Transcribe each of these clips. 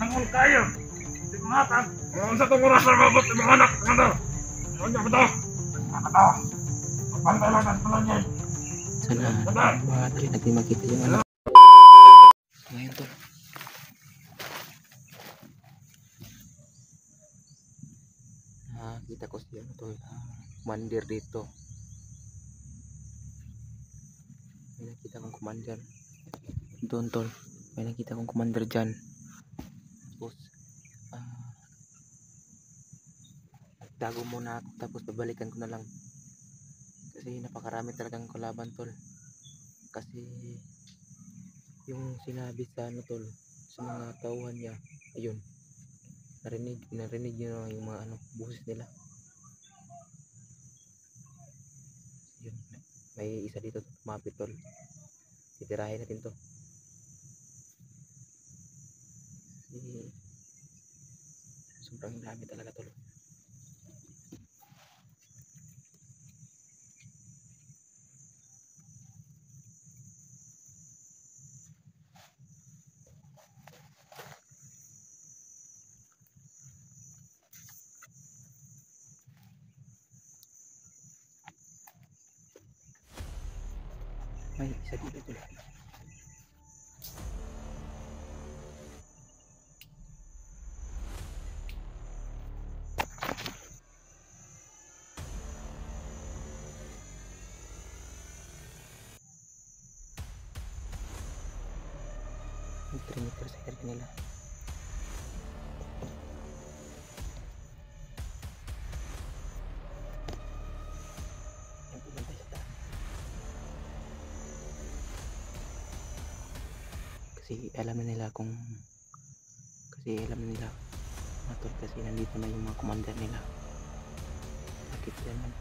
Nangol kayo. Di ko matang. Kung sa itong oras na mabot ng mga anak. Ano? Ano niya ba ito? Ano ito? Magpantay lang ang tulad. Sana madali natin makita yung anak. Ngayon tol. Nakita ko siya tol. Commander dito. May nakita kong commander. Doon tol. May nakita kong commander dyan. Tapos tago muna ako. Tapos babalikan ko na lang. Kasi napakarami talagang kalaban tol. Kasi yung sinabi sa ano tol, sa mga tauhan niya, ayun, narinig nyo yung mga ano, buses nila. Yun, may isa dito tumapit tol. Titirahin natin to. Sobrang dami talaga tol. May isa dito tol. May 3 meter sa area nila. Yan, pumantay sa taas. Kasi alam na nila mga tol, kasi nandito na yung mga commander nila. Bakit naman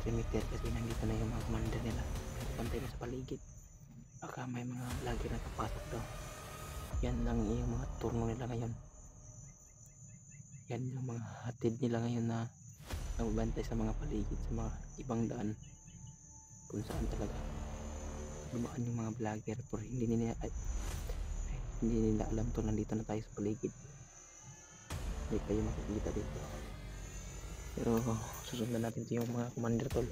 3 meter? Kasi nandito na yung mga commander nila. Pantay na sa paligid. Baka may mga lagi na kapasok daw. Yan lang yung mga turno nila ngayon. Yan yung mga hatid nila ngayon na nagbantay sa mga paligid, sa mga ibang daan kung saan talaga dumaan yung mga vlogger, pero hindi nila alam to, nandito na tayo sa paligid. Hindi kayo makikita dito, pero susundan natin yung mga commander tol.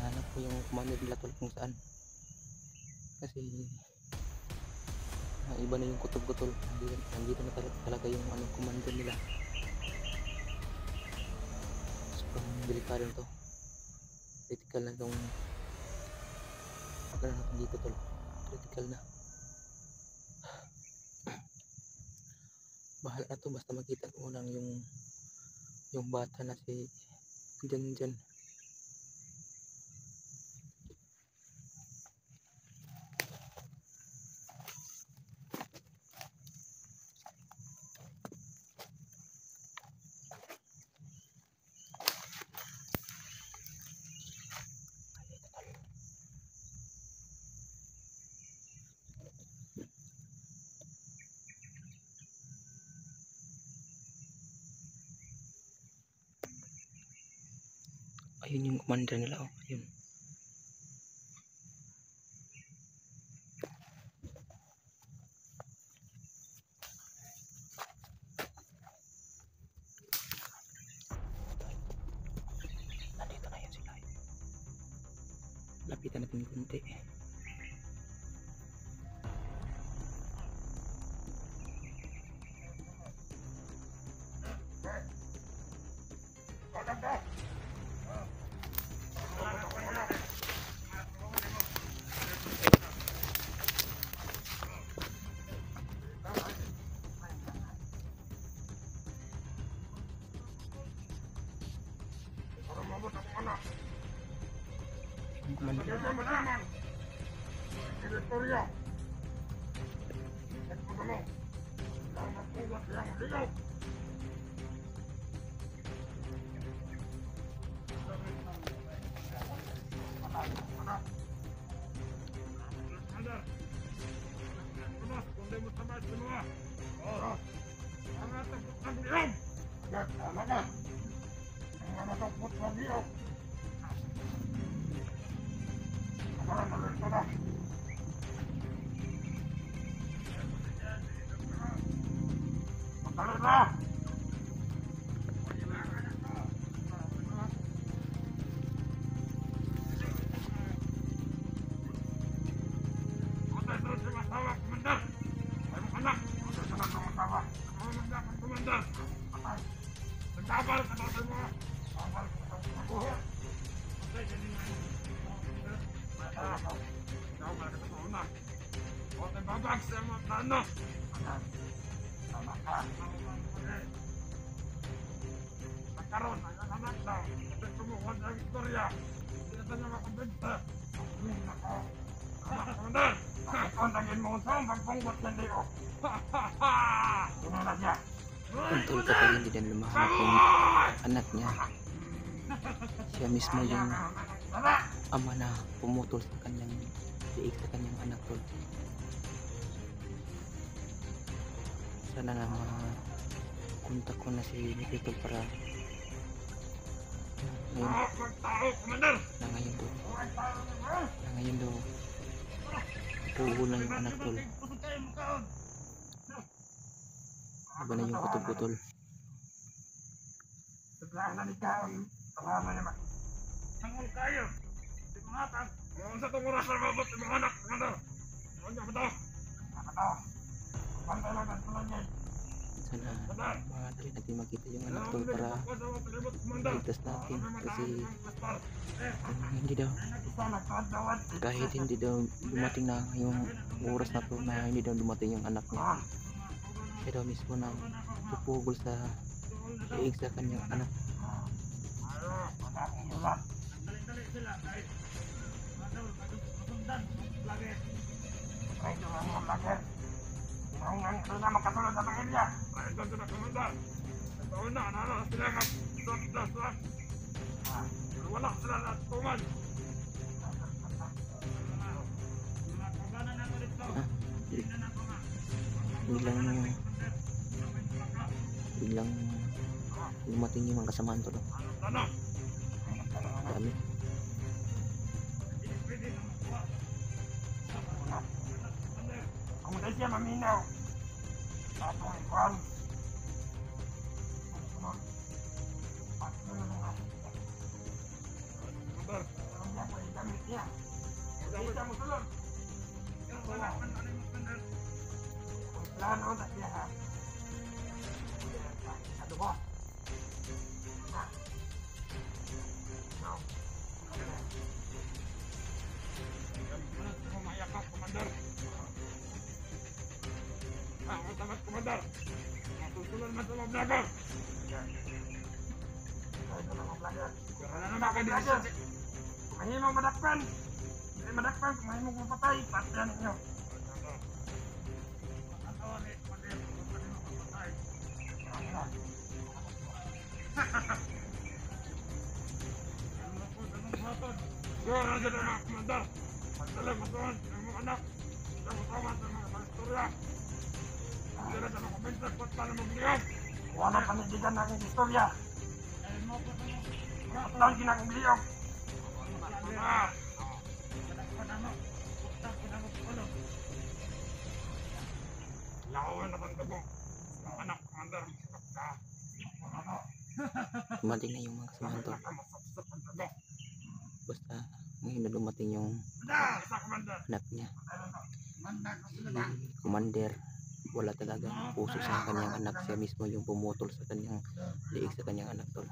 Hanap ko yung commander nila tol kung saan, kasi iba na yung kutob ko tol. Nandito na talaga yung ano, commander nila. Sobrang delikado to, critical na itong pagkaroon natin dito tol. Critical na. Bahala na to, basta makita ko lang yung bata na si dyan. Ayun yung commander nila, oh, ayun. Lapitan natin kunti. Para mabot ang anak. Ang commander. Kaya malaman. Direktorya. Ito mo. Lang magpulat yang ligaw. Commander. Tumas, kundi mo tamad semua. Ang atang putang liyaw. Tama ka. Ang atang putang liyaw. Parang nalerto na. Pagkaroon na! Patay doon sa masawa, Commander! Ay mo anak! Patay sa masawa! Commander, Commander! Patay! Nagkabal ka natin mo! Nagkabal ka natin mo! Patay ka din mo! Ikaw ba ka sa una? O tayo babag sa mga plano! Tama ka! Nagkaroon ang anak daw! Kasi tumuhan ang istorya! Hindi na tayo makabenta! Ang nako! Anak, Commander! Ang tangin mo sa pagpunggot ng liyo! Tunay siya! Kontol kapag hindi na lumahanap yung anak niya. Siya mismo yung ama na pumutol sa kanyang liig sa kanyang anak tol. Sana na makontak ko na si Nikito para ngayon daw puhulan yung anak tol. Iba na yung putol-putol. Biglaan na ni Kaon. Tama naman. Tangol kayo. Di mangatang. Kung sa itong oras na mabot yung mga anak. Ano? Ano niya ba ito? Ano ito? Bantay lang ang tulad niya. Sana madali natin makita yung anak tol para ligtas natin. Kasi hindi daw, kahit hindi daw dumating na yung oras na to na hindi daw dumating yung anak niya, siya daw mismo na pupugol sa liig sa kanyang anak. Ang na makatulad sa pamilya. Ay, doon na Commander. Ito na, ano, sila nga. Wala sila na tuman. Biglang dumating yung mga kasamaan to. Ano? Dami. Kung dahil siya maminaw. Tapos ikuan. Commander, ang mga ko igamit niya. Hindi siya musulod. Wala. Plano na siya ha. Ano ba? Umayak ka, Commander. Ako tamat, Commander. Matutulan man sa mga vlogger. Wala na makadisya. Mahimong madakpan. Hindi madakpan, mahimong mapatay. Patiyan ninyo. Siguro na dyan mga Commander. Magsalamatuan ang mga anak. Salamat sa mga istorya. Hindi na dyan makabenta at paano magliyog. Wala panindigan na aking istorya. Patang ginang liyog. Lawan na bang dugo. Ang anak, Commander. Dumating na yung mga kasamaan to. Basta ngayon na dumating yung Isa, Commander. anak niya. Commander, Si Commander, wala talagang puso sa kanyang anak. Siya mismo yung pumutol sa kanyang liig sa kanyang anak, tol.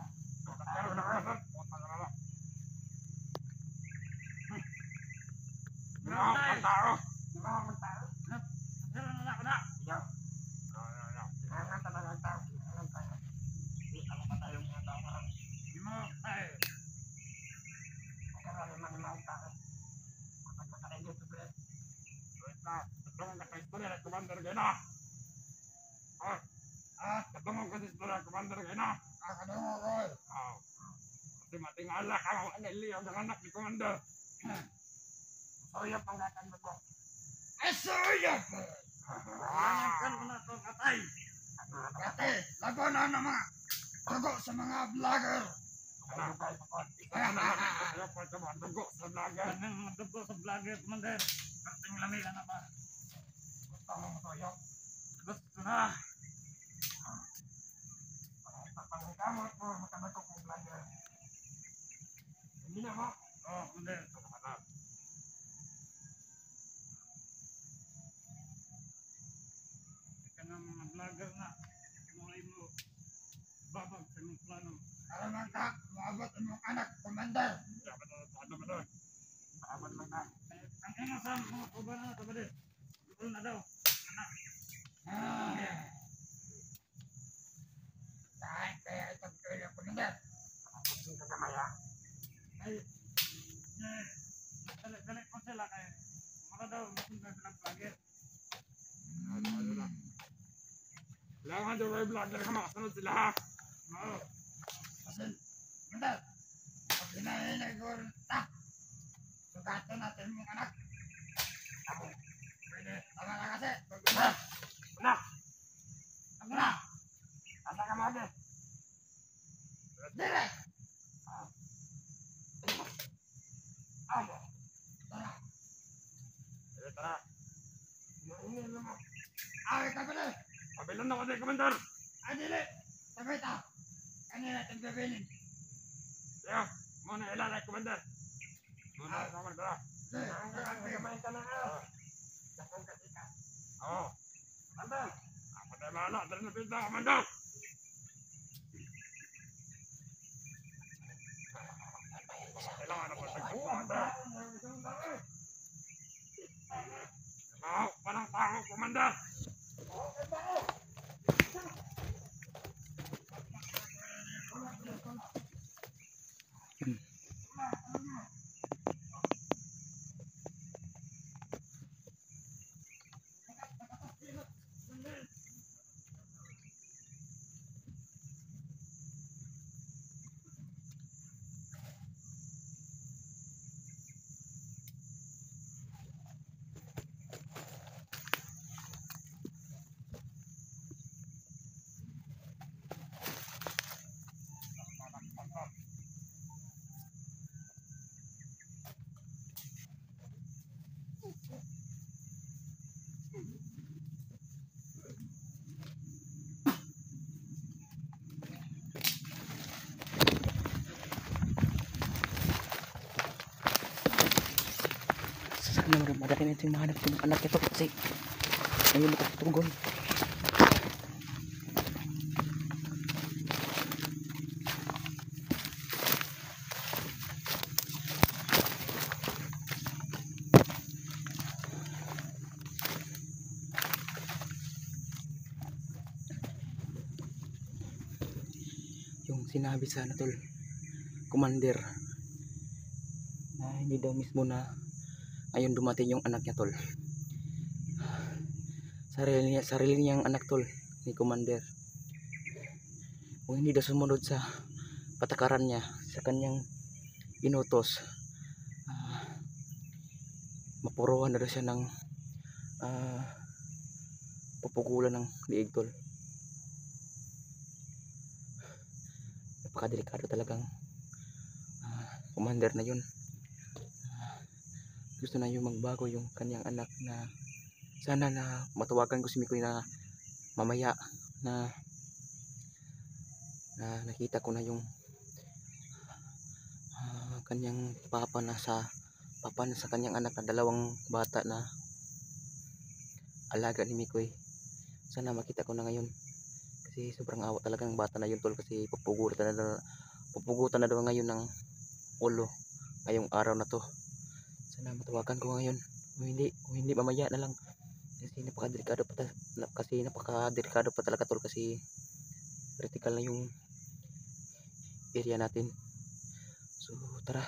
Commander Gena. Katungong ko sa istorya, Commander Gena. Katungong ko. Kasi matingala ka mo ang iliyaw ng anak ni Commander. Soya pangatan mo ko. Soya! Kan ko na ito, katay. Katay, lago na mga. Lago sa mga vlogger. Dugo sa vlogger. Dugo sa vlogger, Commander. Kasing lamila na ba? Gusto mo soya? Gusto na. Pangkamot mo, makamagok ng vlogger. Hindi na mo? Oo, Commander. Mga vlogger na mga imo babag sa imong plano. Alaman ka, maabot ang mong anak, Commander. Maabot lang na. Ang ino sa mga kuban na, Commander. Gusto na daw, anak. Kahit kaya itong kaya, Commander. Kapagsin ka kamaya. Ay, galit po sila kaya. Mga daw, masundan silang vlogger. Kailangan daw kayo vlogger ka makasunod sila ha. Oo. Kasi, Commander, pag hinahinay ko ta, sugatan natin yung anak. Ako, pwede, tama na kasi. Anak! Ano na? Asa ka mo agad? Dire! Ako, tara. Dire, tara. Hinahinay mo. Awit ka pala. Pabilan na kasi, Commander! Dili! Sabay ta! Kanina natin pabilin. Kaya, muna ilalay, Commander. Muna, Commander, tara. Kamay ka na ka. Dakong kasi ka. Oo. Commander! Ako tayo mahala. Dali na pinta, Commander! Kailangan na pagtagpo, Commander. Wow, parang tao, Commander! Sana madali natin mahanap yung anak ito kasi ngayon makatutunggon. Yung sinabi sa tol, Commander, na hindi daw mismo na ayun dumating yung anak niya, tol. Sarili niyang anak, tol, ni Commander. Kung hindi daw sumunod sa patakaran niya, sa kanyang inutos, mapuruhan na daw siya ng pupugulan ng liig, tol. Napakadelikado talagang Commander na yun. Gusto na yung magbago yung kanyang anak, na sana na matawagan ko si Mikoy na mamaya na nakita ko na yung kanyang papa na sa papan sa kanyang anak na dalawang bata na alaga ni Mikoy. Sana makita ko na ngayon. Kasi sobrang awa talaga ng bata na yun tol, kasi pupugutan na daw ngayon ng ulo ngayong araw na to. Sana matawagan ko ngayon. Kung hindi mamaya na lang. Kasi napakadelikado pa talaga tol, kasi critical na yung area natin. So tara.